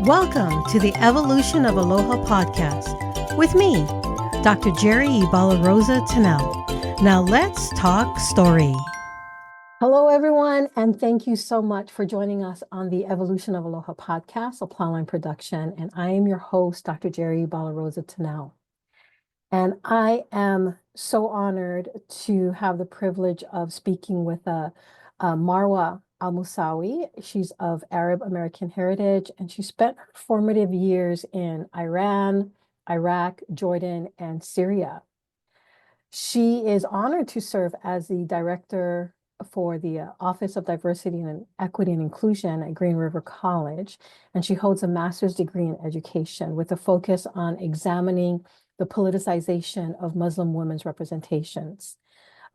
Welcome to the Evolution of Aloha podcast with me, Dr. Jerry Ibalarosa Tanel. Now let's talk story. Hello, everyone, and thank you so much for joining us on the Evolution of Aloha podcast, a Plowline production. And I am your host, Dr. Jerry Ibalarosa Tanel. And I am so honored to have the privilege of speaking with Marwa Almusawi. She's of Arab American heritage, and she spent her formative years in Iran, Iraq, Jordan, and Syria. She is honored to serve as the director for the Office of Diversity and Equity and Inclusion at Green River College, and she holds a master's degree in education with a focus on examining the politicization of Muslim women's representations.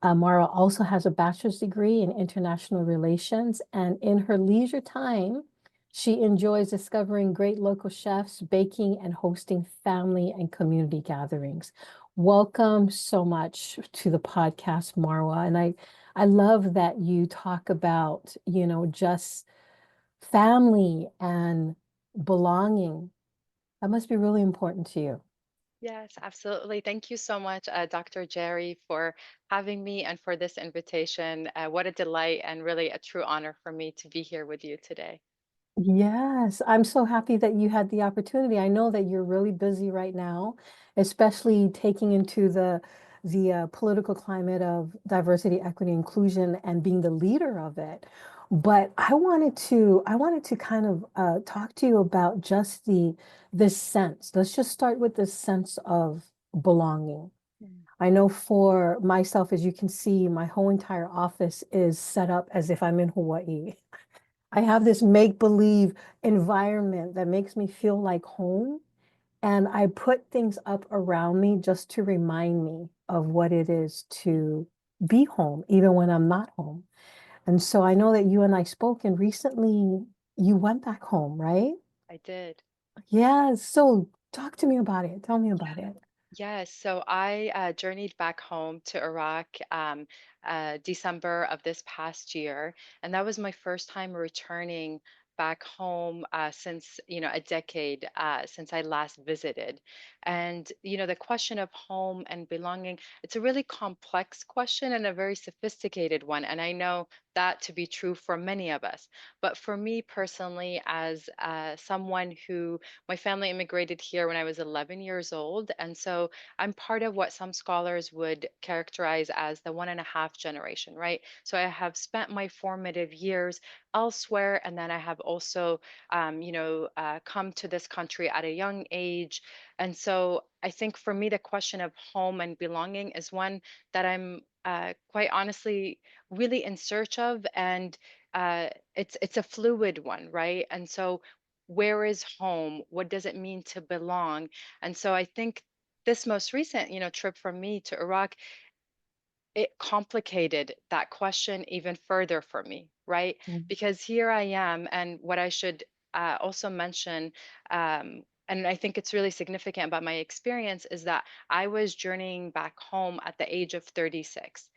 Mara also has a bachelor's degree in international relations, and in her leisure time, she enjoys discovering great local chefs, baking, and hosting family and community gatherings. Welcome so much to the podcast, Marwa. And I love that you talk about, just family and belonging. That must be really important to you. Yes, absolutely. Thank you so much, Dr. Jerry, for having me and for this invitation. What a delight and really a true honor for me to be here with you today. Yes, I'm so happy that you had the opportunity. I know that you're really busy right now, especially taking into the political climate of diversity, equity, inclusion, and being the leader of it. But I wanted to kind of talk to you about just this sense. Let's just start with this sense of belonging. Mm. I know for myself, as you can see, my whole entire office is set up as if I'm in Hawaii. I have this make-believe environment that makes me feel like home. And I put things up around me just to remind me of what it is to be home, even when I'm not home. And so I know that you and I spoke, and recently you went back home, right? I did. Yeah. So talk to me about it. Tell me about it. Yes, so I journeyed back home to Iraq December of this past year, and that was my first time returning back home since, a decade since I last visited. And, the question of home and belonging, it's a really complex question and a very sophisticated one. And I know that to be true for many of us. But for me personally, as someone who my family immigrated here when I was 11 years old. And so I'm part of what some scholars would characterize as the one and a half generation, right? So I have spent my formative years elsewhere. And then I have also, come to this country at a young age. And so I think for me, the question of home and belonging is one that I'm quite honestly really in search of. And it's a fluid one, right? And so where is home? What does it mean to belong? And so I think this most recent, trip from me to Iraq, it complicated that question even further for me, right? Mm. Because here I am, and what I should also mention, and I think it's really significant about my experience, is that I was journeying back home at the age of 36,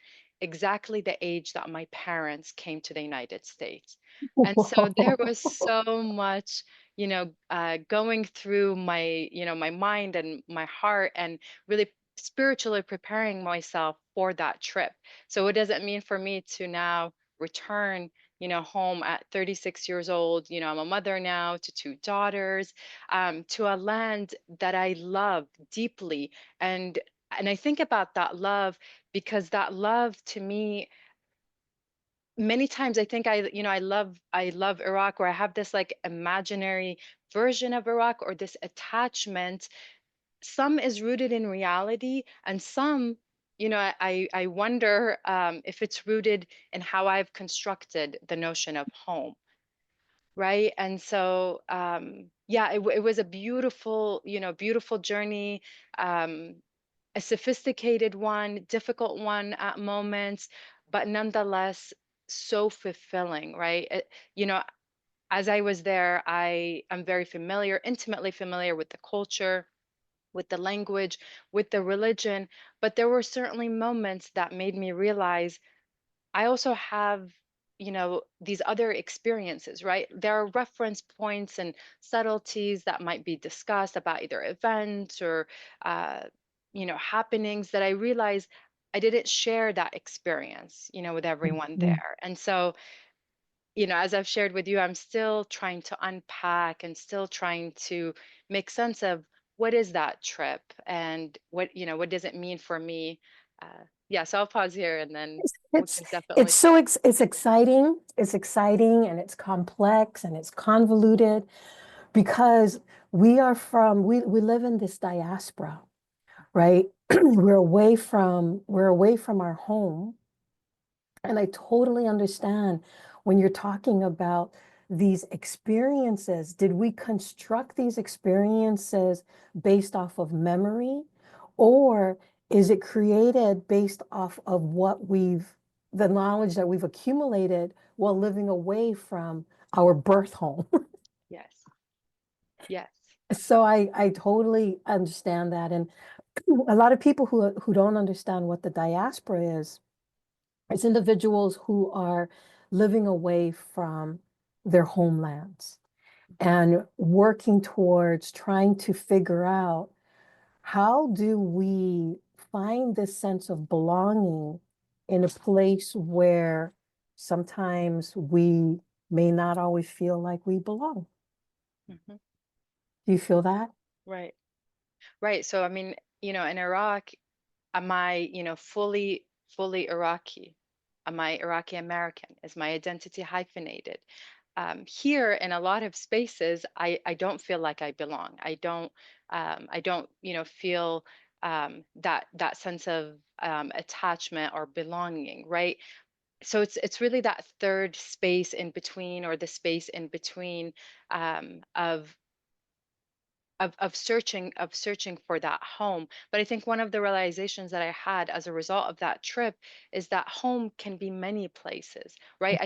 exactly the age that my parents came to the United States. And so there was so much, going through my, my mind and my heart, and really spiritually preparing myself for that trip. So what does it mean for me to now return, home at 36 years old? I'm a mother now to two daughters, to a land that I love deeply. And I think about that love because that love to me, many times I think I love Iraq, or I have this like imaginary version of Iraq, or this attachment. Some is rooted in reality, and some, I wonder if it's rooted in how I've constructed the notion of home, right? And so yeah, it was a beautiful, beautiful journey, um a sophisticated one, difficult one at moments, but nonetheless so fulfilling, right? As I was there, I am very familiar, intimately familiar with the culture, with the language, with the religion. But there were certainly moments that made me realize I also have, these other experiences, right? There are reference points and subtleties that might be discussed about either events or, uh, happenings that I realize I didn't share that experience, with everyone Mhm. there. And so, as I've shared with you, I'm still trying to unpack and still trying to make sense of what is that trip and what does it mean for me? Yeah, so I'll pause here and then It's we it's can it's definitely. so it's exciting. It's exciting and it's complex and it's convoluted because we live in this diaspora, right? We're away from our home. And I totally understand when you're talking about these experiences. Did we construct these experiences based off of memory, or is it created based off of the knowledge that we've accumulated while living away from our birth home? Yes. Yes. So I totally understand that. And a lot of people who don't understand what the diaspora is, it's individuals who are living away from their homelands and working towards trying to figure out how do we find this sense of belonging in a place where sometimes we may not always feel like we belong. Hmm. Do you feel that? Right. Right. So, I mean, in Iraq, am I, fully Iraqi? Am I Iraqi American? Is my identity hyphenated? Here, in a lot of spaces, I don't feel like I belong. I don't, feel that sense of attachment or belonging, right? So it's really that third space in between, or the space in between, of searching for that home. But I think one of the realizations that I had as a result of that trip is that home can be many places, right? Mhm.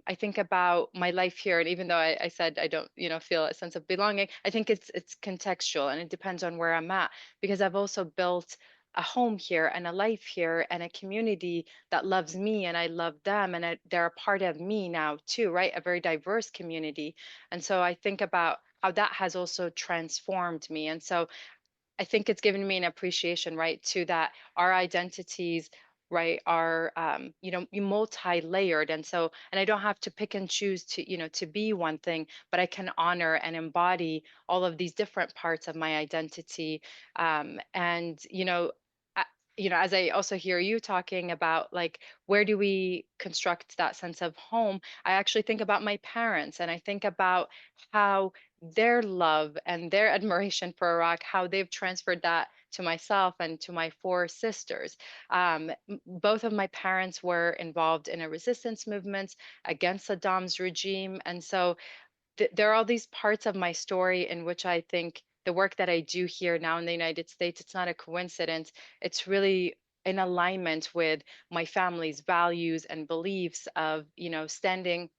I think about my life here, and even though I said I don't, feel a sense of belonging, I think it's contextual, and it depends on where I'm at, because I've also built a home here and a life here and a community that loves me and I love them, and they're a part of me now too, right? A very diverse community. And so I think about how that has also transformed me. And so I think it's given me an appreciation, right, to that our identities, right, are multi-layered. And so, and I don't have to pick and choose to, to be one thing, but I can honor and embody all of these different parts of my identity. And I- as I also hear you talking about, like, where do we construct that sense of home? I actually think about my parents, and I think about how their love and their admiration for Iraq, how they've transferred that to myself and to my four sisters. Both of my parents were involved in a resistance movement against Saddam's regime. And so there are all these parts of my story in which I think the work that I do here now in the United States, it's not a coincidence. It's really in alignment with my family's values and beliefs of, standing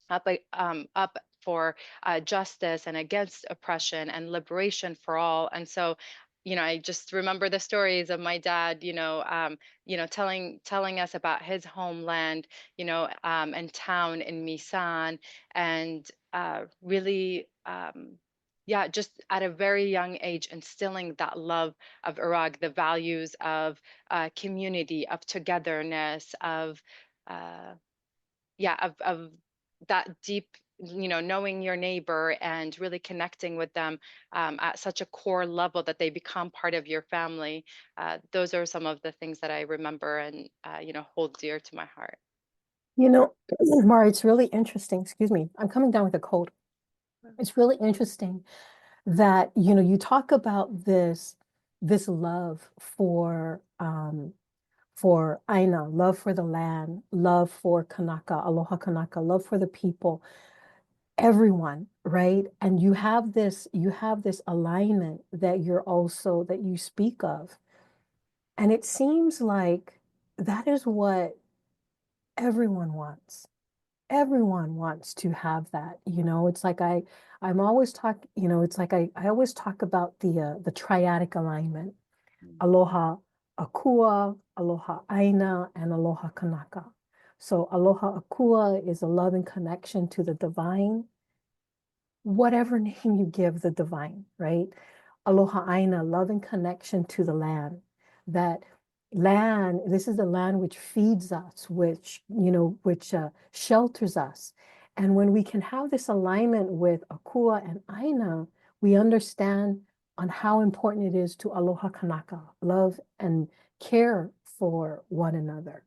up for justice and against oppression and liberation for all. And so, I just remember the stories of my dad, telling us about his homeland, and town in Misan, and really, yeah, just at a very young age, instilling that love of Iraq, the values of community, of togetherness, of uh, yeah, of that deep, knowing your neighbor and really connecting with them at such a core level that they become part of your family. Those are some of the things that I remember and hold dear to my heart. You know, Mara, it's really interesting. Excuse me. I'm coming down with a cold. It's really interesting that, you talk about this love for Aina, love for the land, love for Kanaka, Aloha Kanaka, love for the people, everyone, right? And you have this alignment that you speak of. And it seems like that is what everyone wants. everyone wants to have that. It's like I'm always it's like I always talk about the triadic alignment. Mm. Aloha Akua, Aloha Aina, and Aloha Kanaka. So Aloha Akua is a loving connection to the divine, whatever name you give the divine, right? Aloha Aina, loving connection to the land. That land, this is the land which feeds us, which shelters us. And when we can have this alignment with Akua and Aina, we understand on how important it is to Aloha Kanaka, love and care for one another.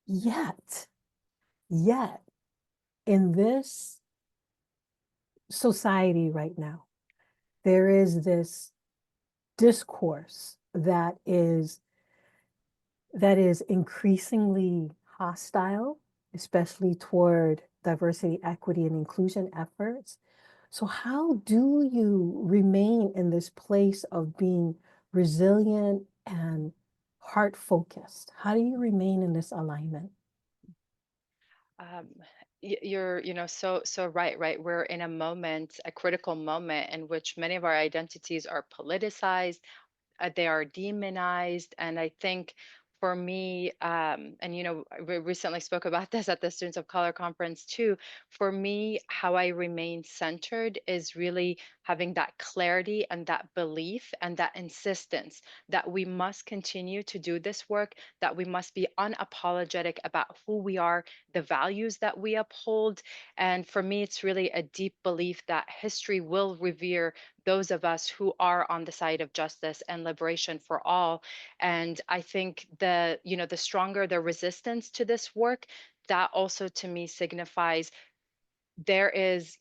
Yet, yet, in this society right now, there is this discourse that is increasingly hostile, especially toward diversity, equity, and inclusion efforts. So how do you remain in this place of being resilient and heart focused? How do you remain in this alignment? Um, you're, so right, right. We're in a moment, a critical moment in which many of our identities are politicized, they are demonized. And I think for me, and we recently spoke about this at the Students of Color conference too. For me, how I remain centered is really having that clarity and that belief and that insistence that we must continue to do this work, that we must be unapologetic about who we are, the values that we uphold. And for me, it's really a deep belief that history will revere those of us who are on the side of justice and liberation for all. And I think the stronger the resistance to this work, that also to me signifies there is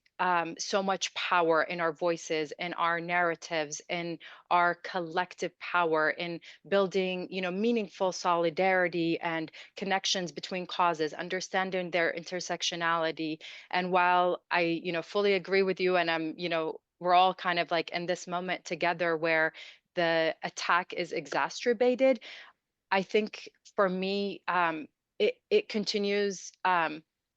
so much power in our voices, in our narratives, in our collective power, in building, meaningful solidarity and connections between causes, understanding their intersectionality. And while I, fully agree with you, and we're all kind of like in this moment together where the attack is exacerbated. I think for me, it continues,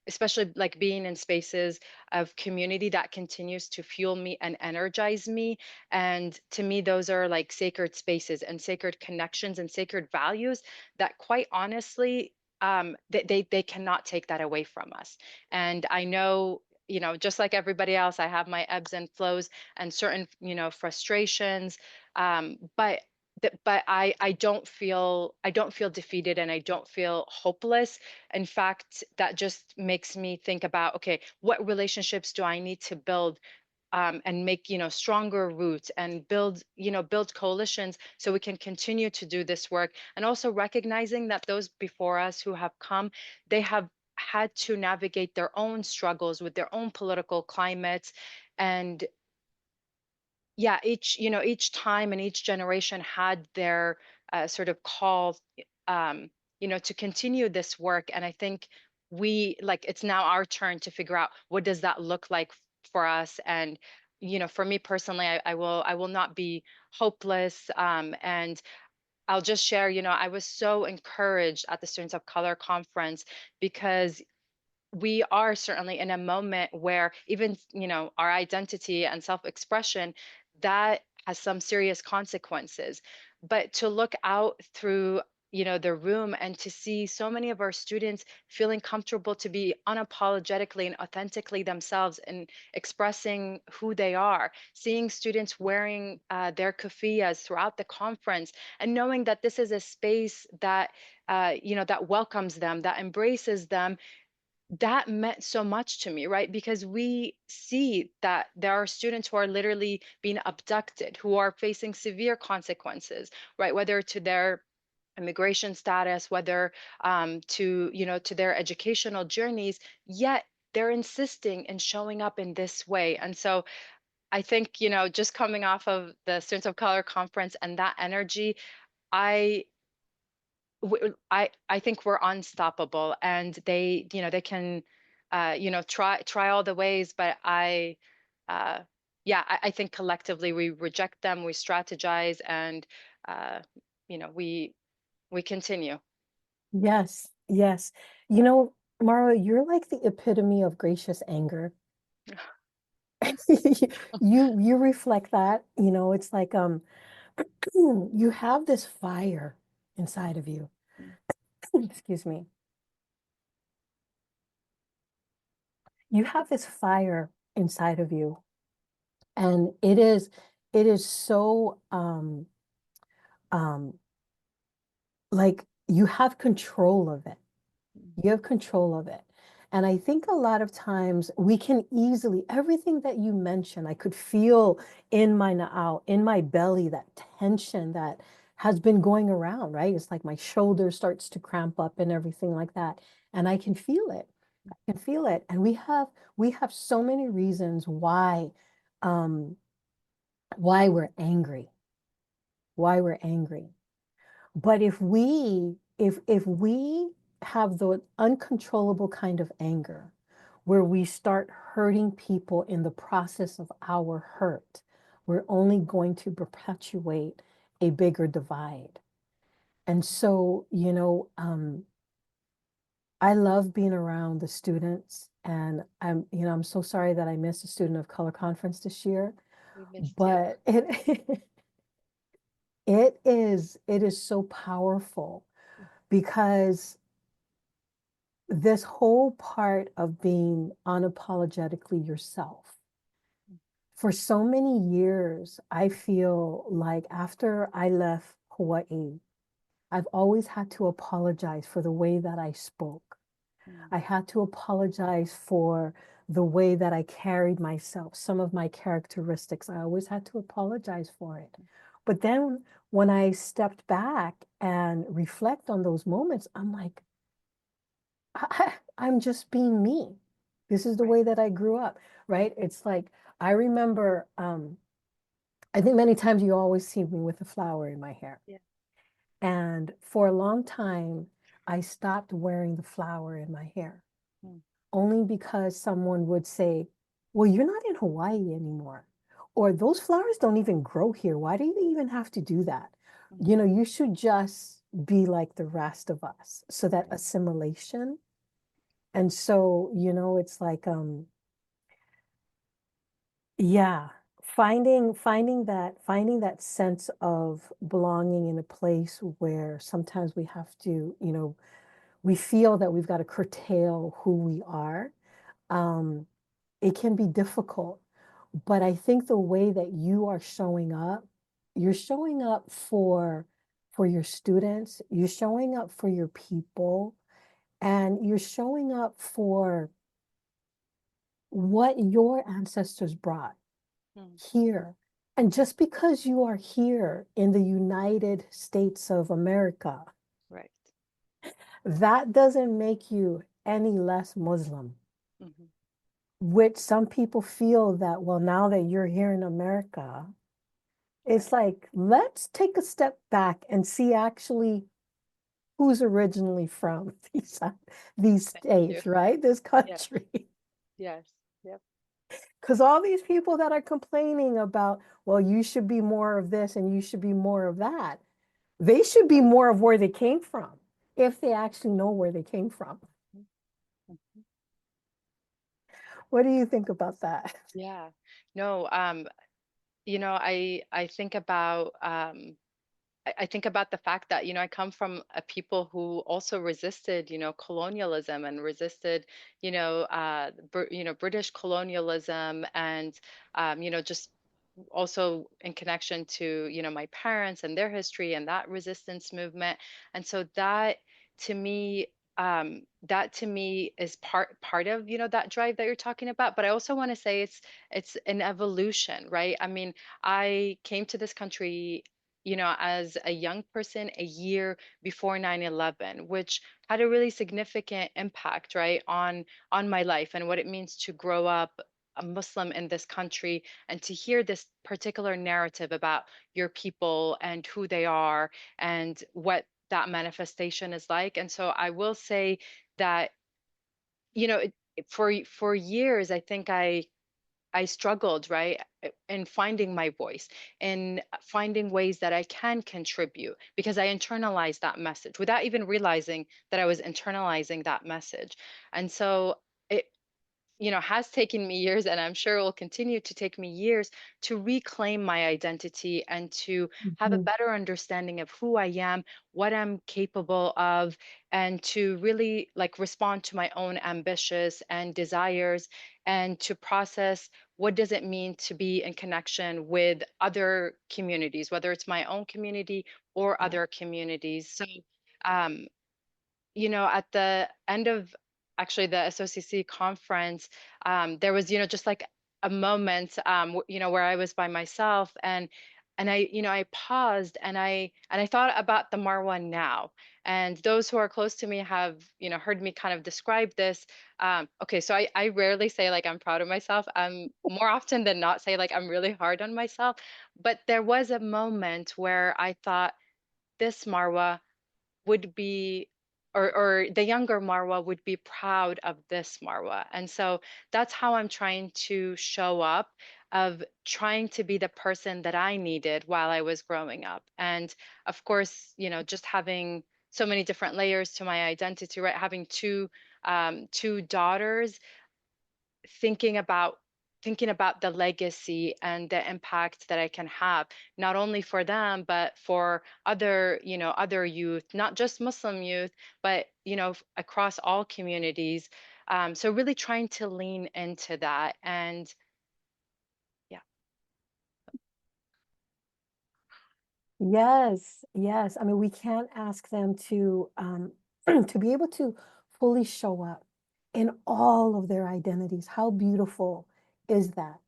especially like being in spaces of community that continues to fuel me and energize me. And to me, those are like sacred spaces and sacred connections and sacred values that, quite honestly, they cannot take that away from us. And I know. Just like everybody else, I have my ebbs and flows and certain, frustrations. But but I don't feel defeated, and I don't feel hopeless. In fact, that just makes me think about, okay, what relationships do I need to build, and make, stronger roots, and build coalitions so we can continue to do this work. And also recognizing that those before us who have come, they have had to navigate their own struggles with their own political climates. And yeah, each time and each generation had their sort of call, um to continue this work. And I think we, like, it's now our turn to figure out what does that look like for us. And for me personally, I will not be hopeless. And I'll just share, I was so encouraged at the Students of Color conference, because we are certainly in a moment where even, our identity and self-expression, that has some serious consequences. But to look out through, the room, and to see so many of our students feeling comfortable to be unapologetically and authentically themselves and expressing who they are, seeing students wearing their kufiyas throughout the conference, and knowing that this is a space that that welcomes them, that embraces them, that meant so much to me, right? Because we see that there are students who are literally being abducted, who are facing severe consequences, right? Whether to their immigration status, whether to their educational journeys, yet they're insisting in showing up in this way. And so I think, just coming off of the Students of Color conference and that energy, I I think we're unstoppable, and they can, try all the ways, but uh, yeah, I think collectively we reject them, we strategize, and uh, we continue. Yes, yes. You know, Marwa, you're like the epitome of gracious anger. You reflect that, it's like you have this fire inside of you. Excuse me. You have this fire inside of you, and it is so um like you have control of it. You have control of it. And I think a lot of times we can easily, everything that you mentioned, I could feel in my now, in my belly, that tension that has been going around, right? It's like my shoulder starts to cramp up and everything like that. And I can feel it. I can feel it. And we have so many reasons um why we're angry, why we're angry. But if we have the uncontrollable kind of anger where we start hurting people in the process of our hurt, we're only going to perpetuate a bigger divide. And so, I love being around the students, and I'm so sorry that I missed a student of color conference this year, We missed you. but it is so powerful because this whole part of being unapologetically yourself. For so many years, I feel like after I left Hawaii, I've always had to apologize for the way that I spoke. Mm, I had to apologize for the way that I carried myself, some of my characteristics. I always had to apologize for it. But then when I stepped back and reflect on those moments, I'm like, I'm just being me. This is the right. way that I grew up, right? It's like I remember, I think many times you always see me with a flower in my hair. Yeah. And for a long time, I stopped wearing the flower in my hair Mm, only because someone would say, well, you're not in Hawaii anymore. Or those flowers don't even grow here. Why do you even have to do that? mm, You should just be like the rest of us. So that right. assimilation. And so, it's like, yeah, finding that sense of belonging in a place where sometimes we have to, we feel that we've got to curtail who we are. Um, it can be difficult, but I think the way that you are showing up, you're showing up for your students, you're showing up for your people, and you're showing up for what your ancestors brought Mm, here. And just because you are here in the United States of America, right. that doesn't make you any less Muslim, Hmm. which some people feel that, well, now that you're here in America, it's Right. like, let's take a step back and see actually who's originally from these Thank you. states, right? This Yes. country. Yes. Yep. Because all these people that are complaining about, well, you should be more of this and you should be more of that, they should be more of where they came from if they actually know where they came from. Mhm. Mhm. What do you think about that? Yeah. No, I think about I think about the fact that, I come from a people who also resisted, colonialism and resisted, British colonialism and, just also in connection to, my parents and their history and that resistance movement. And so that to me is part of, that drive that you're talking about. But I also want to say it's an evolution, right? I mean, I came to this country, as a young person a year before 9/11, which had a really significant impact, right, on my life and what it means to grow up a Muslim in this country and to hear this particular narrative about your people and who they are and what that manifestation is like. And so I will say that, for years, I think I struggled, right? in finding my voice, in finding ways that I can contribute, because I internalized that message without even realizing that I was internalizing that message. And so it, has taken me years, and I'm sure it will continue to take me years to reclaim my identity and to have a Mhm. better understanding of who I am, what I'm capable of, and to really like respond to my own ambitions and desires, and to process what does it mean to be in connection with other communities, whether it's my own community or Yeah. other communities. So um, at the end of actually the SOCC conference, there was, just like a moment, where I was by myself, and I paused, and I thought about the Marwa now. And those who are close to me have, heard me kind of describe this. Okay, so I rarely say like I'm proud of myself. More often than not say like I'm really hard on myself. But there was a moment where I thought this Marwa would be, or the younger Marwa would be proud of this Marwa. And so that's how I'm trying to show up, of trying to be the person that I needed while I was growing up. And of course, just having so many different layers to my identity, right? Having two daughters, thinking about the legacy and the impact that I can have, not only for them, but for other youth, not just Muslim youth, but across all communities. So really trying to lean into that. And yeah. Yes, yes. I mean, we can't ask them to to be able to fully show up in all of their identities. How beautiful is that?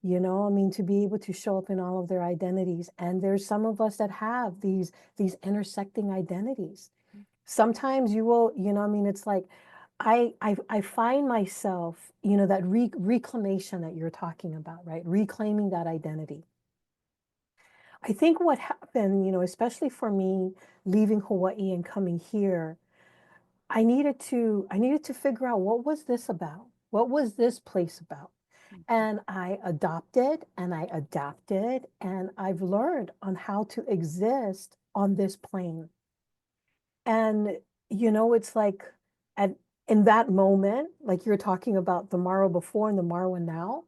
I mean, to be able to show up in all of their identities. And there's some of us that have these intersecting identities. Sometimes you will, I mean, it's like I find myself, that reclamation that you're talking about, right? Reclaiming that identity. I think what happened, especially for me leaving Hawaii and coming here, I needed to figure out what was this about? What was this place about? Mhm. And I adopted and I adapted and I've learned on how to exist on this plane. And it's like at in that moment, like you're talking about the Marwa before and the Marwa now,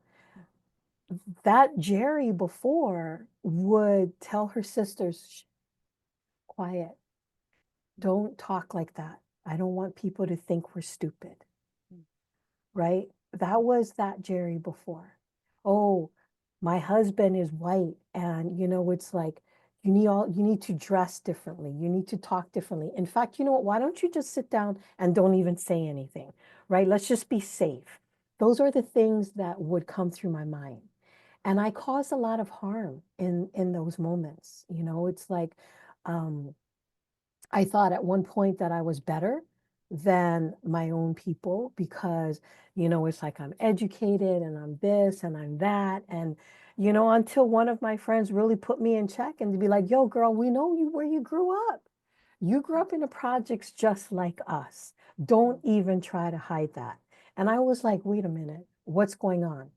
that Jerry before would tell her sisters, "Shh, quiet, don't talk like that. I don't want people to think we're stupid." Right? That was that Jerry before. Oh, my husband is white, and it's like you need to dress differently. You need to talk differently. In fact, you know what? Why don't you just sit down and don't even say anything, right? Let's just be safe. Those are the things that would come through my mind. And I caused a lot of harm in those moments. It's like um I thought at one point that I was better than my own people because, it's like I'm educated and I'm this and I'm that. And, until one of my friends really put me in check and to be like, yo, girl, we know you where you grew up. You grew up in the projects just like us. Don't even try to hide that. And I was like, wait a minute, what's going on?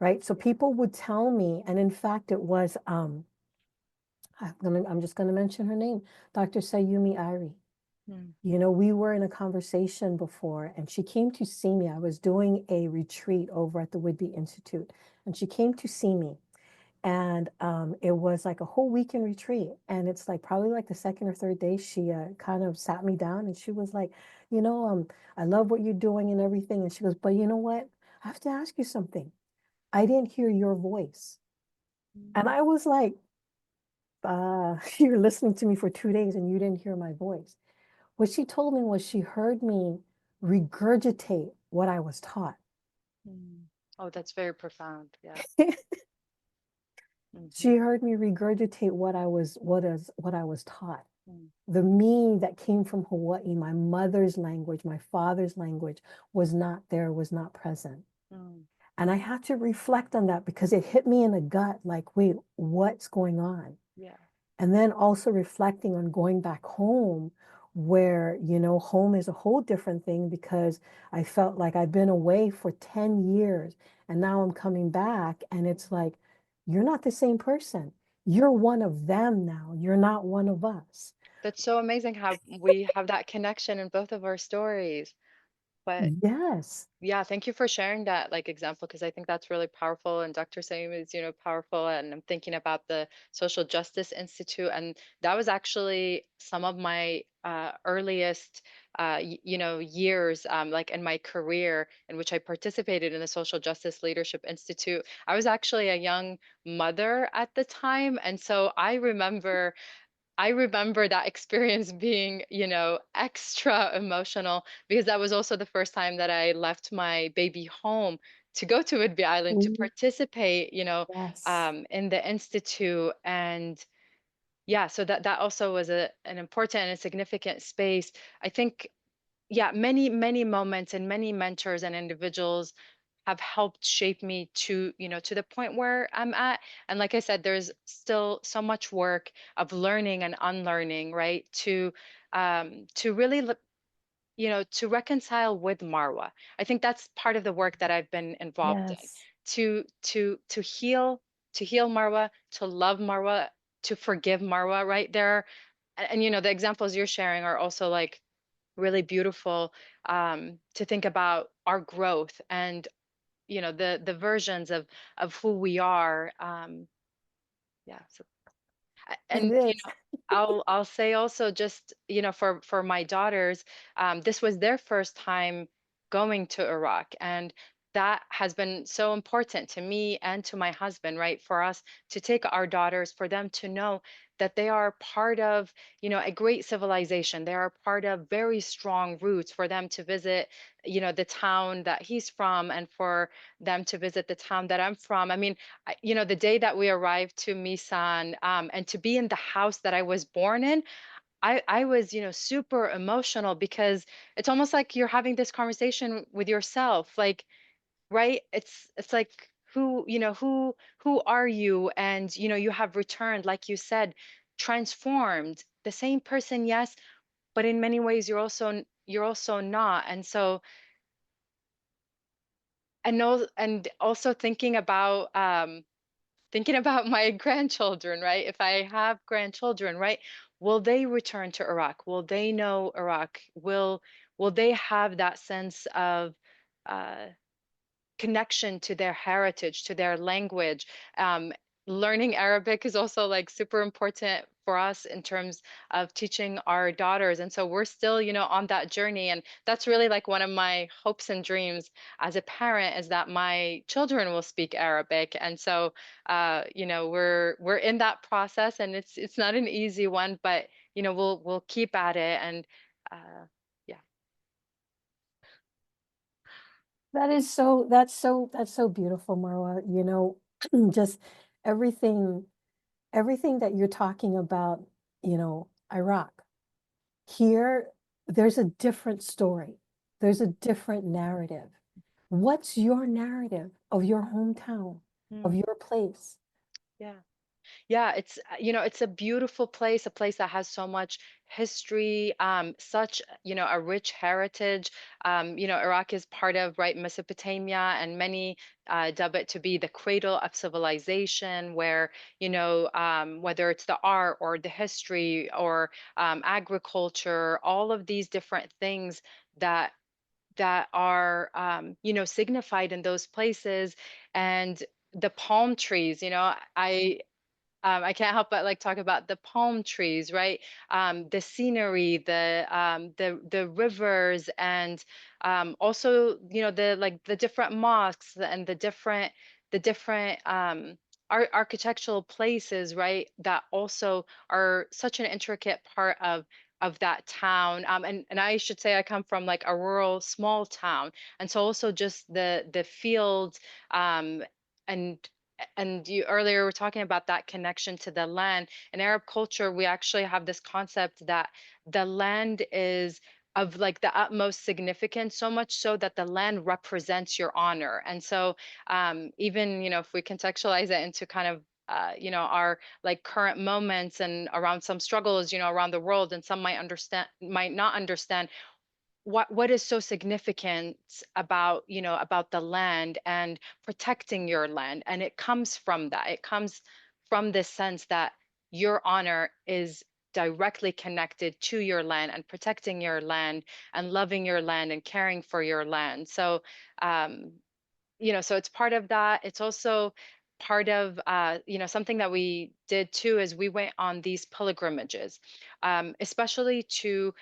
Right. So people would tell me, and in fact, it was I'm just gonna mention her name, Dr. Sayumi Ari. Mm. We were in a conversation before, and she came to see me. I was doing a retreat over at the Whidbey Institute, and she came to see me. And it was like a whole weekend retreat. And it's like probably like the second or third day, she kind of sat me down and she was like, I love what you're doing and everything. And she goes, but you know what? I have to ask you something. I didn't hear your voice. And I was like, you're listening to me for 2 days and you didn't hear my voice. What she told me was she heard me regurgitate what I was taught. Mm. Oh, that's very profound. Yeah. Hmm. She heard me regurgitate what I was taught. Mm. The me that came from Hawaii, my mother's language, my father's language was not there, was not present. Mm. And I had to reflect on that because it hit me in the gut like, wait, what's going on? Yeah. And then also reflecting on going back home, where, home is a whole different thing because I felt like I've been away for 10 years And now I'm coming back and it's like, you're not the same person. You're one of them now. You're not one of us. That's so amazing how we have that connection in both of our stories. But Yes. yeah, thank you for sharing that like example because I think that's really powerful. And Dr. Saeem is, powerful. And I'm thinking about the Social Justice Institute, and that was actually some of my earliest, years, like in my career in which I participated in the Social Justice Leadership Institute. I was actually a young mother at the time, and so I remember that experience being, extra emotional because that was also the first time that I left my baby home to go to Whidbey Island to Mhm. participate, Yes. in the institute. And yeah, so that also was an important and a significant space. I think, yeah, many, many moments and many mentors and individuals have helped shape me to the point where I'm at. And like I said, there's still so much work of learning and unlearning, right? To really to reconcile with Marwa. I think that's part of the work that I've been involved in. Yes. To heal Marwa, to love Marwa, to forgive Marwa, right there. And the examples you're sharing are also like really beautiful, to think about our growth and the versions of who we are. Yeah, so It and is. I'll say also, just for my daughters, this was their first time going to Iraq, and that has been so important to me and to my husband, right? For us to take our daughters, for them to know that they are part of a great civilization. They are part of very strong roots, for them to visit the town that he's from, and for them to visit the town that I'm from. I mean, the day that we arrived to Misan, and to be in the house that I was born in, I was, super emotional because it's almost like you're having this conversation with yourself, like, right? It's like, who are you? And you have returned, like you said, transformed, the same person, yes, but in many ways you're also not. And so, I know, and also thinking about my grandchildren, right? If I have grandchildren, right? Will they return to Iraq? Will they know Iraq? Will they have that sense of uh, connection to their heritage, to their language? Um, Learning Arabic is also like super important for us in terms of teaching our daughters. And so we're still, on that journey. And that's really like one of my hopes and dreams as a parent, is that my children will speak Arabic. And so, we're in that process, and it's not an easy one, but we'll keep at it. And yeah. That's so beautiful, Marwa. Just everything, everything that you're talking about, Iraq. Here, there's a different story. There's a different narrative. What's your narrative of your hometown, of Mm, your place? yeah. Yeah, it's a beautiful place, a place that has so much history, such, a rich heritage. Iraq is part of, right, Mesopotamia, and many dub it to be the cradle of civilization, where, whether it's the art or the history or agriculture, all of these different things that are, signified in those places. And the palm trees, I can't help but like talk about the palm trees, right? The scenery, the rivers, and also, the different mosques and the different architectural places, right? That also are such an intricate part of that town. And I should say I come from like a rural small town, and so also just the fields, and you earlier were talking about that connection to the land. In Arab culture, we actually have this concept that the land is of like the utmost significance, so much so that the land represents your honor. And so, even, if we contextualize it into kind of our like current moments and around some struggles, around the world, and some might not understand, what is so significant about, about the land and protecting your land. And it comes from that. It comes from this sense that your honor is directly connected to your land and protecting your land and loving your land and caring for your land. So um so it's part of that. It's also part of something that we did too is we went on these pilgrimages, especially to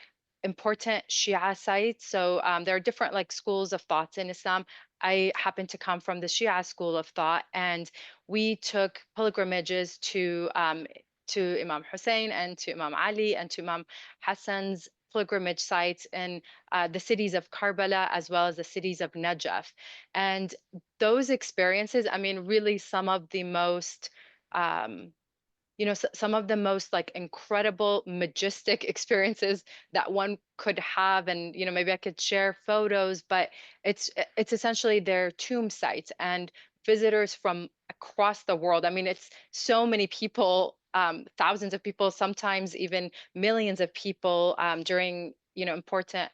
important Shia sites. So there are different like schools of thoughts in Islam. I happen to come from the Shia school of thought, and we took pilgrimages to Imam Hussein and to Imam Ali and to Imam Hassan's pilgrimage sites in the cities of Karbala as well as the cities of Najaf. And those experiences, I mean, really some of the most um, some of the most like incredible majestic experiences that one could have. And maybe I could share photos, but it's essentially their tomb sites, and visitors from across the world, I mean, it's so many people, thousands of people, sometimes even millions of people, during important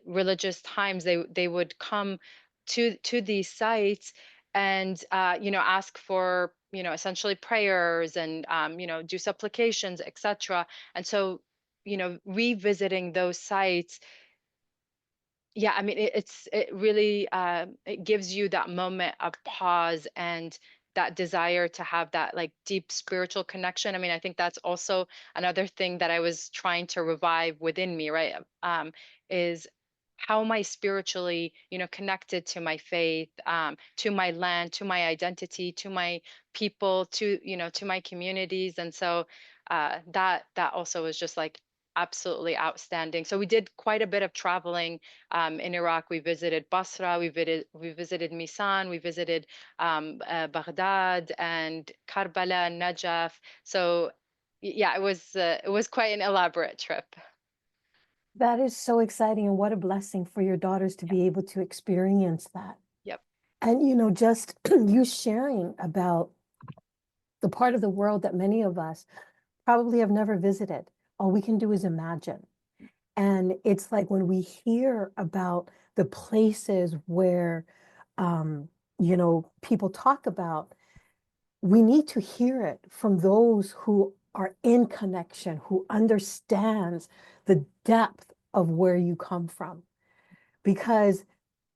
religious times, they would come to these sites and ask for essentially prayers and do supplications, etc. And so revisiting those sites, yeah, I mean, it really it gives you that moment of pause and that desire to have that like deep spiritual connection. I mean, I think that's also another thing that I was trying to revive within me, right? Is how am I spiritually, connected to my faith, to my land, to my identity, to my people, to my communities. And so that also was just like absolutely outstanding. So we did quite a bit of traveling in Iraq. We visited Basra, we visited Misan, we visited Baghdad and Karbala and Najaf. So yeah, it was quite an elaborate trip. That is so exciting, and what a blessing for your daughters to Yep. be able to experience that. Yep. And, just you sharing about the part of the world that many of us probably have never visited. All we can do is imagine. And it's like when we hear about the places where, um, people talk about, we need to hear it from those who are in connection, who understands the depth of where you come from, because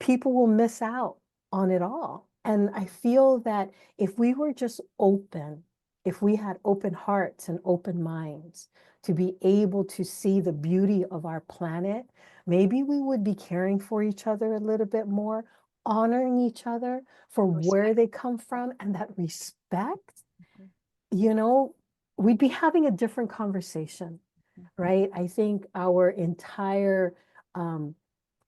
people will miss out on it all. And I feel that if we were just open, if we had open hearts and open minds to be able to see the beauty of our planet, maybe we would be caring for each other a little bit more, honoring each other for where Respect. they come from, and that respect, Mhm. you know, we'd be having a different conversation, Mhm. right? I think our entire um,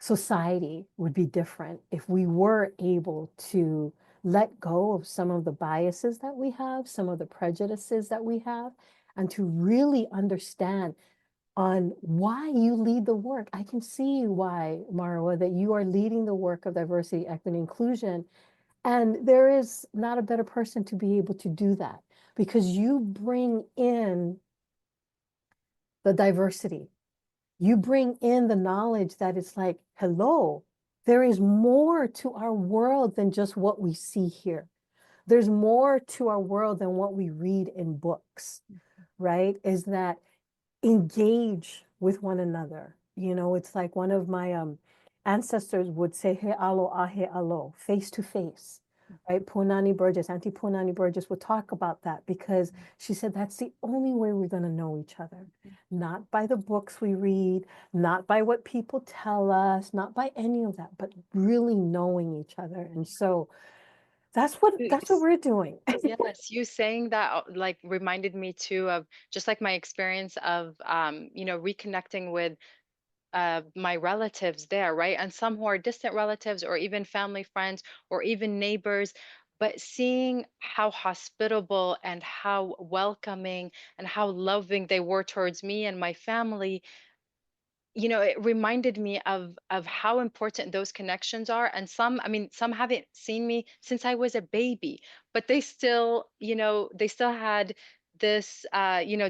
society would be different if we were able to let go of some of the biases that we have, some of the prejudices that we have, and to really understand on why you lead the work. I can see why, Marwa, that you are leading the work of diversity, equity, inclusion. And there is not a better person to be able to do that, because you bring in the diversity. You bring in the knowledge that it's like, hello, there is more to our world than just what we see here. There's more to our world than what we read in books, right? Is that engage with one another. It's like one of my ancestors would say, he alo, ahe alo, face to face, right? Punani Burgess, Auntie Punani Burgess would talk about that, because she said that's the only way we're going to know each other. Not by the books we read, not by what people tell us, not by any of that, but really knowing each other. And so that's what we're doing. Yes, you saying that like reminded me too of just like my experience of reconnecting with my relatives there, right? And some who are distant relatives or even family friends or even neighbors, but seeing how hospitable and how welcoming and how loving they were towards me and my family, it reminded me of how important those connections are. And some, I mean, some haven't seen me since I was a baby, but they still had this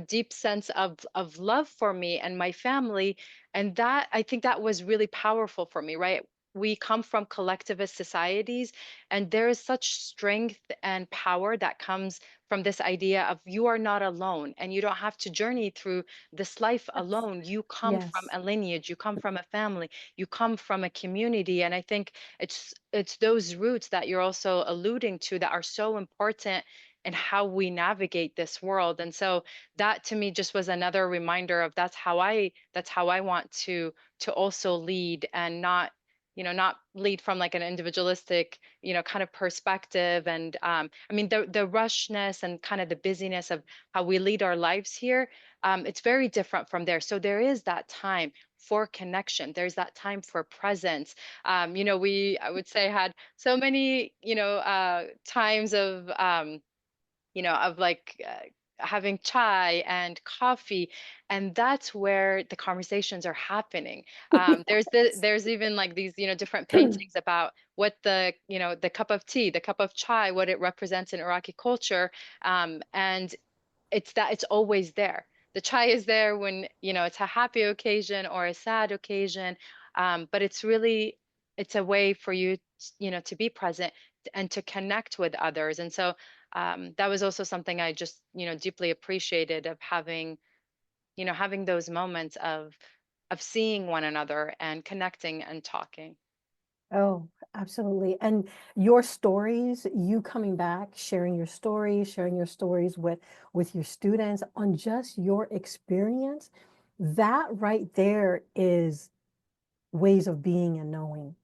deep sense of love for me and my family. And that, I think, that was really powerful for me, right? We come from collectivist societies, and there is such strength and power that comes from this idea of you are not alone and you don't have to journey through this life Yes. alone. You come from Yes. a lineage, you come from a family, you come from a community. And I think it's those roots that you're also alluding to that are so important in how we navigate this world. And so that to me just was another reminder of that's how I want to also lead, and not lead from like an individualistic kind of perspective. And I mean, the rushness and kind of the busyness of how we lead our lives here, it's very different from there. So there is that time for connection, there's that time for presence. We, I would say, had so many times of like having chai and coffee, and that's where the conversations are happening. There's even like these different paintings about what the cup of tea, the cup of chai, what it represents in Iraqi culture. And it's always there. The chai is there when it's a happy occasion or a sad occasion, but it's a way for you to be present and to connect with others. And so that was also something I just deeply appreciated, of having those moments of seeing one another and connecting and talking. Oh, absolutely. And your stories, you coming back, sharing your stories with your students on just your experience, that right there is ways of being and knowing.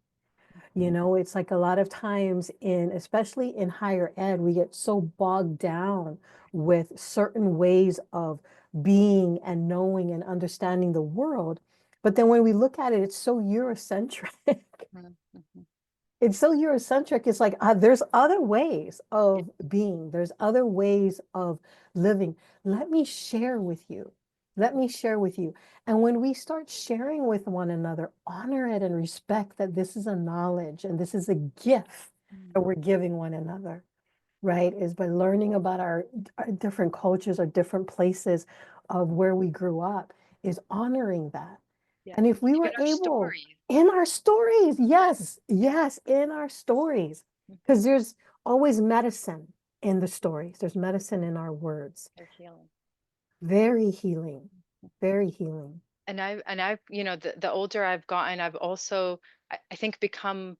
It's like a lot of times especially in higher ed, we get so bogged down with certain ways of being and knowing and understanding the world. But then when we look at it, it's so Eurocentric. Mhm, mhm. It's so Eurocentric. It's like there's other ways Yeah. of being, there's other ways of living. Let me share with you. Let me share with you. And when we start sharing with one another, honor it and respect that this is a knowledge and this is a gift that Mm. we're giving one another, right? Is by learning about our different cultures or different places of where we grew up, is honoring that. Yeah. And if we Even were our able, stories. in our stories, yes, Yeah. yes, in our stories, Mhm. because there's always medicine in the stories. There's medicine in our words. They're healing. Very healing, very healing. And I've the older I've gotten, I've also, I think, become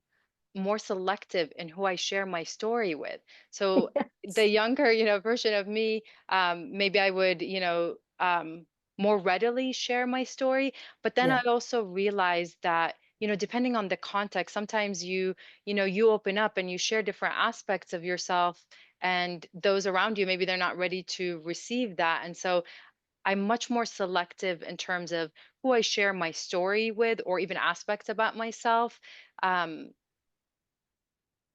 more selective in who I share my story with. So the Yes. younger, version of me, maybe I would, more readily share my story. But then I Yeah. also realized that, depending on the context, sometimes you open up and you share different aspects of yourself, and those around you, maybe they're not ready to receive that. And so I'm much more selective in terms of who I share my story with, or even aspects about myself. Um,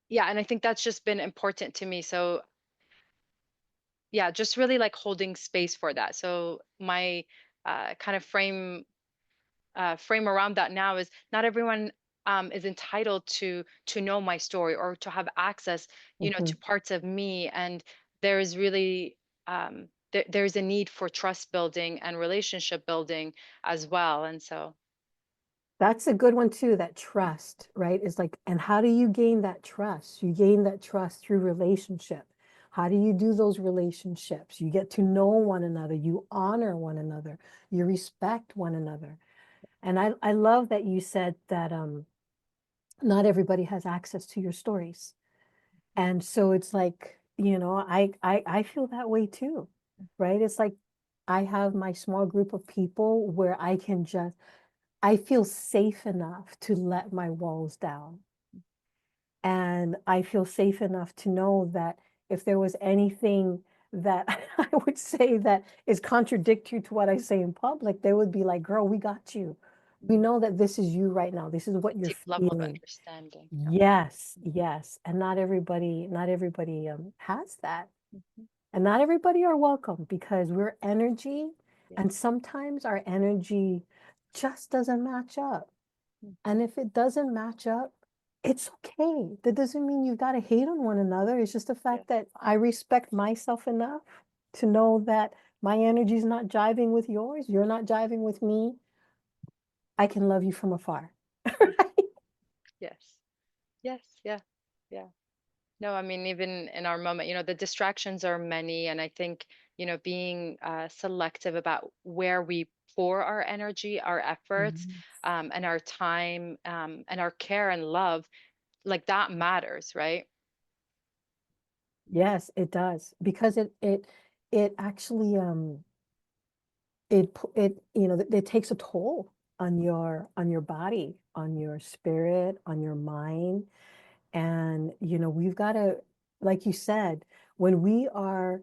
yeah, and I think that's just been important to me. So yeah, just really like holding space for that. So my kind of frame around that now is, not everyone is entitled to know my story or to have access, Mhm. to parts of me. And there is really there's a need for trust building and relationship building as well. And so That's a good one too, that trust, right? Is like, and how do you gain that trust? You gain that trust through relationship. How do you do those relationships? You get to know one another, you honor one another, you respect one another. And I love that you said that not everybody has access to your stories. And so it's like, I feel that way too, right? It's like I have my small group of people where I feel safe enough to let my walls down. And I feel safe enough to know that if there was anything that I would say that is contradictory to what I say in public, they would be like, girl, we got you. We know that this is you right now. This is what you're deep level of feeling. understanding. Yes, Mhm. yes. And not everybody has that. Mhm. And not everybody are welcome because we're energy, Yeah. and sometimes our energy just doesn't match up. Mhm. And if it doesn't match up, it's okay. That doesn't mean you've got to hate on one another. It's just the Yeah. fact that I respect myself enough. to know that my energy is not jiving with yours, you're not jiving with me. I can love you from afar. Mm. Right? Yes. Yes. Yeah. Yeah. No, I mean, even in our moment, the distractions are many. And I think, being selective about where we pour our energy, our efforts, Mhm. and our time, and our care and love, like that matters, right? Yes, it does because it actually it it takes a toll on your body, on your spirit, on your mind. And we've got to, like you said, when we are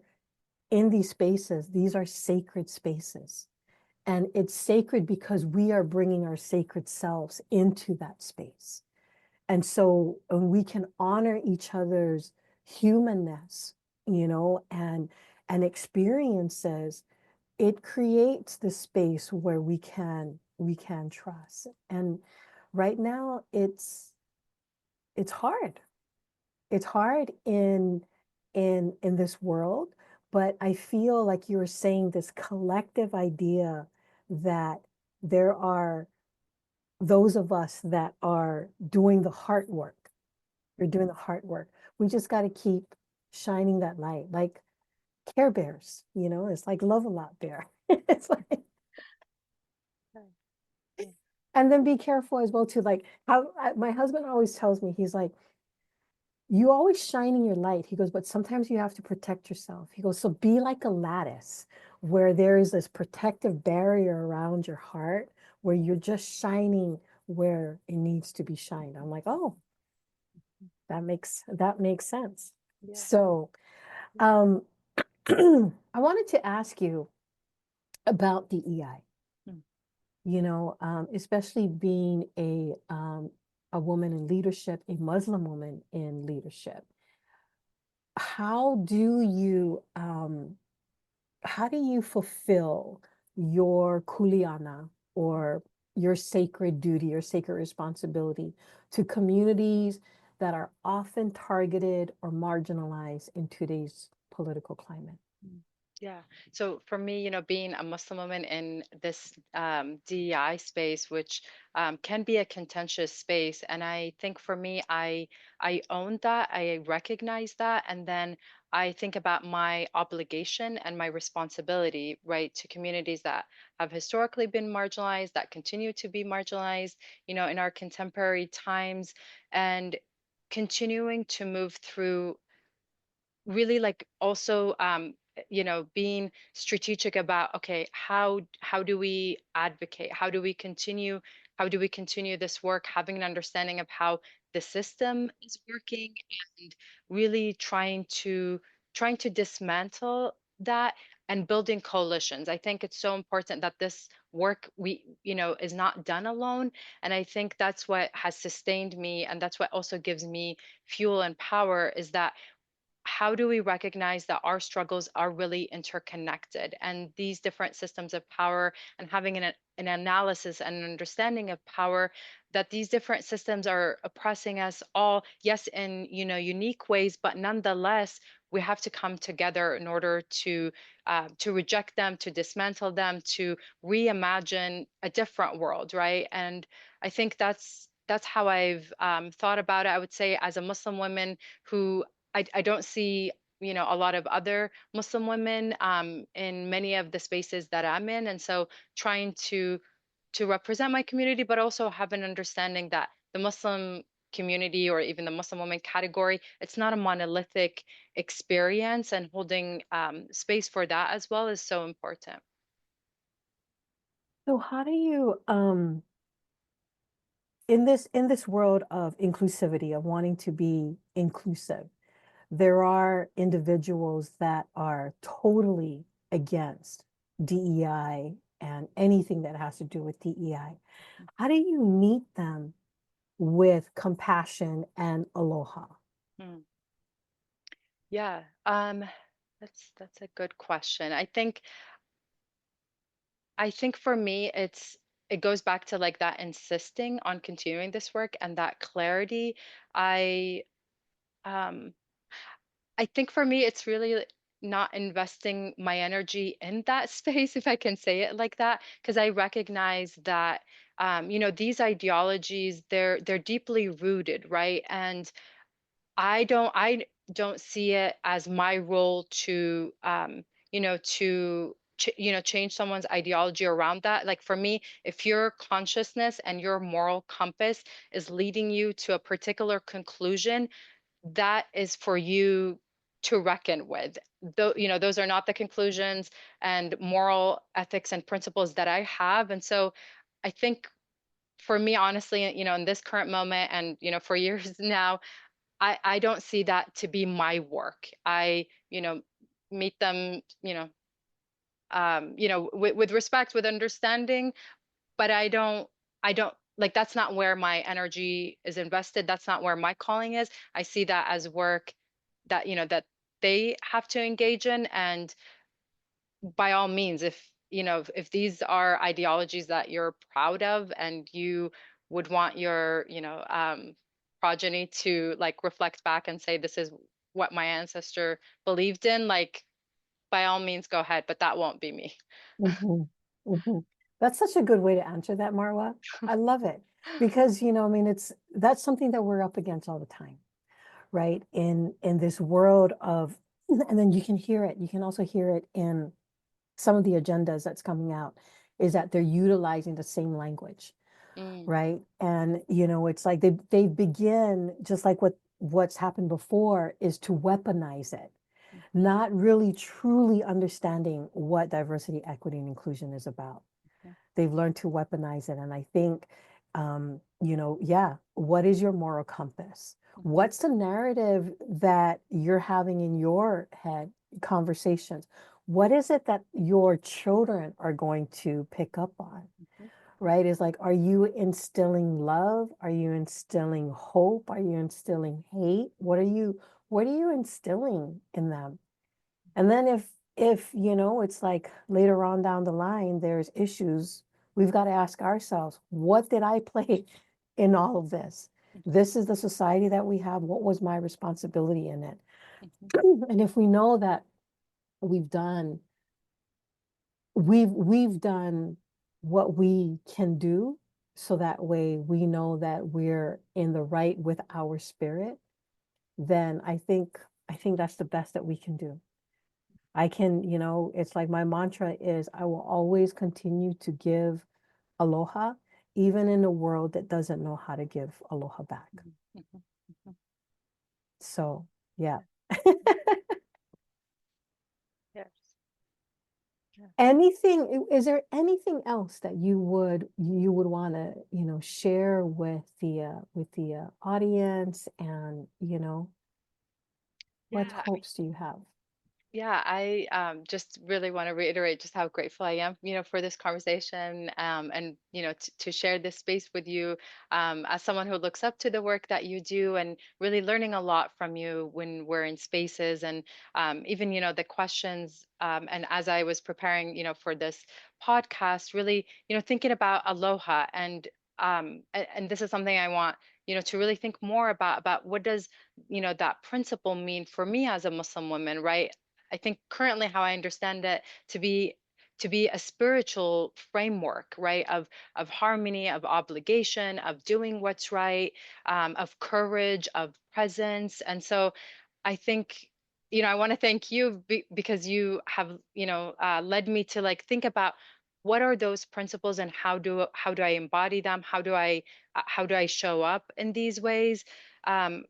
in these spaces, these are sacred spaces. And it's sacred because we are bringing our sacred selves into that space. And so we can honor each other's humanness, and experiences. It creates the space where we can trust. And right now it's hard. It's hard in this world, but I feel like you were saying this collective idea that there are those of us that are doing the heart work. We're doing the heart work. We just got to keep shining that light, like Care Bears, it's like Love a Lot Bear. It's like, Right. Yeah. and then be careful as well too. Like how my husband always tells me, he's like, you always shining your light. He goes, but sometimes you have to protect yourself. He goes, so be like a lattice where there is this protective barrier around your heart where you're just shining where it needs to be shined. I'm like, oh, that makes sense. Yeah. So, um, I wanted to ask you about DEI, Mm. especially being a woman in leadership, a Muslim woman in leadership. How do you how do you fulfill your kuliana, or your sacred duty, your sacred responsibility to communities that are often targeted or marginalized in today's political climate? Mm. Yeah. So for me, being a Muslim woman in this DEI space, which can be a contentious space, and I think for me, I own that, I recognize that, and then I think about my obligation and my responsibility, right, to communities that have historically been marginalized, that continue to be marginalized, in our contemporary times, and continuing to move through really like also being strategic about, okay, how do we advocate, how do we continue this work, having an understanding of how the system is working, and really trying to dismantle that, and building coalitions. I think it's so important that this work we is not done alone. And I think that's what has sustained me, and that's what also gives me fuel and power, is that how do we recognize that our struggles are really interconnected, and these different systems of power, and having an analysis and an understanding of power, that these different systems are oppressing us all, yes, in unique ways, but nonetheless we have to come together in order to reject them, to dismantle them, to reimagine a different world, right? And I think that's how I've thought about it. I would say, as a Muslim woman who I don't see, a lot of other Muslim women in many of the spaces that I'm in. And so trying to represent my community, but also have an understanding that the Muslim community, or even the Muslim woman category, it's not a monolithic experience, and holding space for that as well is so important. So how do you in this world of inclusivity, of wanting to be inclusive, there are individuals that are totally against DEI and anything that has to do with DEI. How do you meet them with compassion and aloha? Mm. Yeah, that's a good question. I think for me, it goes back to like that insisting on continuing this work and that clarity. I um I think for me it's really not investing my energy in that space, if I can say it like that, because I recognize that these ideologies, they're deeply rooted, right? And I don't see it as my role to change someone's ideology around that. Like for me, if your consciousness and your moral compass is leading you to a particular conclusion, that is for you to reckon with. Though, those are not the conclusions and moral ethics and principles that I have. And so I think for me, honestly, in this current moment and, for years now, I don't see that to be my work. I, meet them, with respect, with understanding, but I don't like that's not where my energy is invested. That's not where my calling is. I see that as work that, that they have to engage in. And by all means, if these are ideologies that you're proud of and you would want your, progeny to like reflect back and say, this is what my ancestor believed in, like by all means go ahead, but that won't be me. Hmm. Hmm. That's such a good way to answer that, Marwa. I love it because, I mean, that's something that we're up against all the time, right? In this world of, and then you can hear it. You can also hear it in some of the agendas that's coming out, is that they're utilizing the same language, Mm, right? And it's like they begin just like what's happened before is to weaponize it, mhm, not really truly understanding what diversity, equity, and inclusion is about. mhm, They've learned to weaponize it. And I think, yeah, what is your moral compass? mhm, What's the narrative that you're having in your head, conversations? What is it that your children are going to pick up on? mhm, Right? Is like, are you instilling love? Are you instilling hope? Are you instilling hate? What are you instilling in them? And then if it's like later on down the line, there's issues, we've got to ask ourselves, what did I play in all of this? This is the society that we have. What was my responsibility in it? mhm, And if we know that we've done, we've done what we can do, so that way we know that we're in the right with our spirit, then I think that's the best that we can do. I can, it's like my mantra is I will always continue to give aloha, even in a world that doesn't know how to give aloha back. mhm, mhm, mhm. So, yeah. Yes. Yeah. Is there anything else that you would want to, share with the audience, and, what Yeah. hopes do you have? Yeah, I just really want to reiterate just how grateful I am, for this conversation, and to share this space with you, as someone who looks up to the work that you do, and really learning a lot from you when we're in spaces, and even the questions, and as I was preparing, for this podcast, really thinking about aloha, and this is something I want to really think more about what does that principle mean for me as a Muslim woman, right? I think currently how I understand it to be a spiritual framework, right? Of harmony, of obligation, of doing what's right, of courage, of presence. And so I think, I want to thank you because you have, led me to like think about what are those principles and how do I embody them? How do I show up in these ways? Um,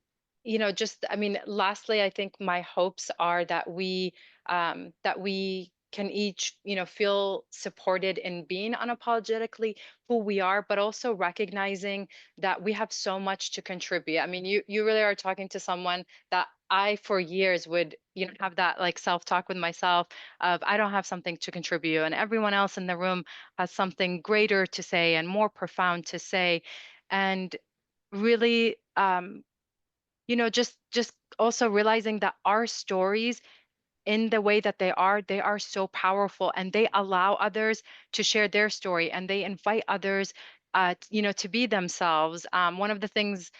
just I mean, lastly, I think my hopes are that we can each, feel supported in being unapologetically who we are, but also recognizing that we have so much to contribute. I mean, you really are talking to someone that I for years would, have that like self-talk with myself of I don't have something to contribute, and everyone else in the room has something greater to say and more profound to say. And really, just also realizing that our stories in the way that they are so powerful, and they allow others to share their story, and they invite others to be themselves. One of the things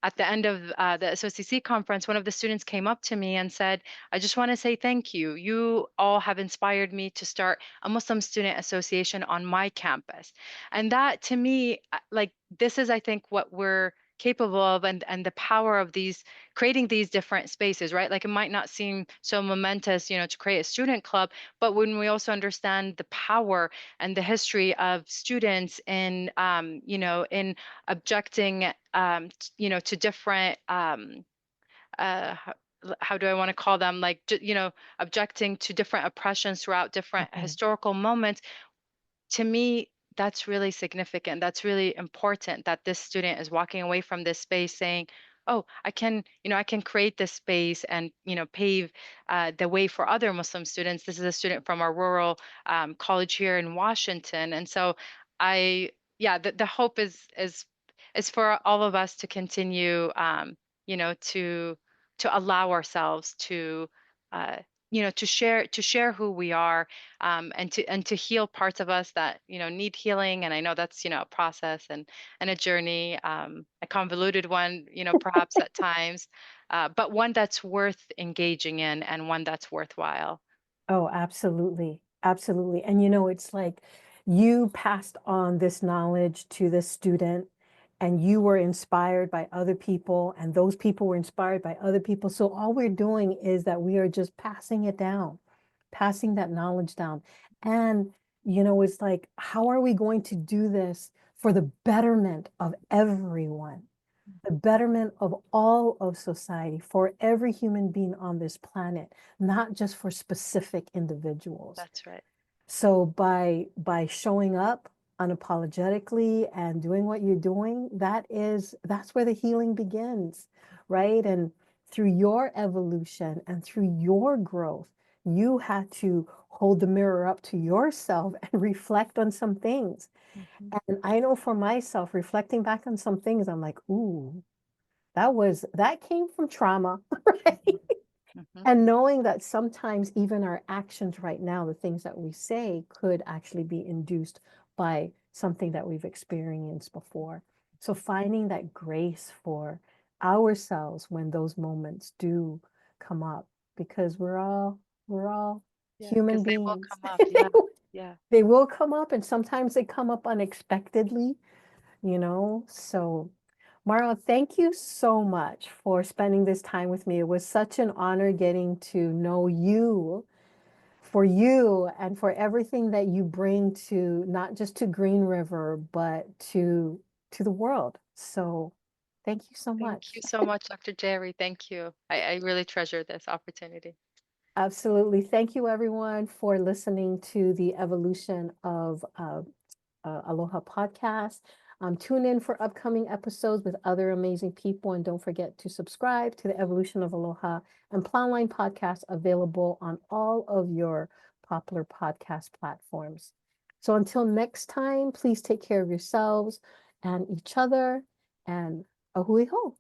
at the end of the SOCC conference, one of the students came up to me and said, I just want to say thank you. You all have inspired me to start a Muslim student association on my campus. And that to me, like, this is, I think, what we're capable of, and the power of these creating these different spaces, right? Like, it might not seem so momentous, to create a student club, but when we also understand the power and the history of students in in objecting to different how do I want to call them, like, objecting to different oppressions throughout different Mhm. historical moments. To me, that's really significant. That's really important that this student is walking away from this space saying, oh, I can create this space and, pave the way for other Muslim students. This is a student from our rural college here in Washington. And so I, yeah, the hope is for all of us to continue, you know, to allow ourselves to, uh, to share who we are, and to heal parts of us that need healing. And I know that's a process and a journey, a convoluted one, perhaps at times, but one that's worth engaging in and one that's worthwhile. Oh, absolutely. Absolutely. And it's like you passed on this knowledge to this student and you were inspired by other people and those people were inspired by other people. So all we're doing is that we are just passing it down, passing that knowledge down. And it's like, how are we going to do this for the betterment of everyone? The betterment of all of society, for every human being on this planet, not just for specific individuals. That's right. So by showing up unapologetically and doing what you're doing, that's where the healing begins, right? And through your evolution and through your growth, you had to hold the mirror up to yourself and reflect on some things. Mhm. And I know for myself, reflecting back on some things, I'm like, ooh, that came from trauma, right? Mhm. Mhm. And knowing that sometimes even our actions right now, the things that we say could actually be induced by something that we've experienced before. So finding that grace for ourselves when those moments do come up, because we're all Yeah, human because they will beings. come up. Yeah. Yeah. They will come up, and sometimes they come up unexpectedly, So, Marwa, thank you so much for spending this time with me. It was such an honor getting to know you and for everything that you bring to not just to Green River, but to the world. So, thank you so Thank much. you so much, Dr. Jerry. Thank you. I really treasure this opportunity. Absolutely. Thank you, everyone, for listening to the evolution of Aloha podcast. Tune in for upcoming episodes with other amazing people. And don't forget to subscribe to the Evolution of Aloha and Plowline podcast, available on all of your popular podcast platforms. So until next time, please take care of yourselves and each other. And ahui ho.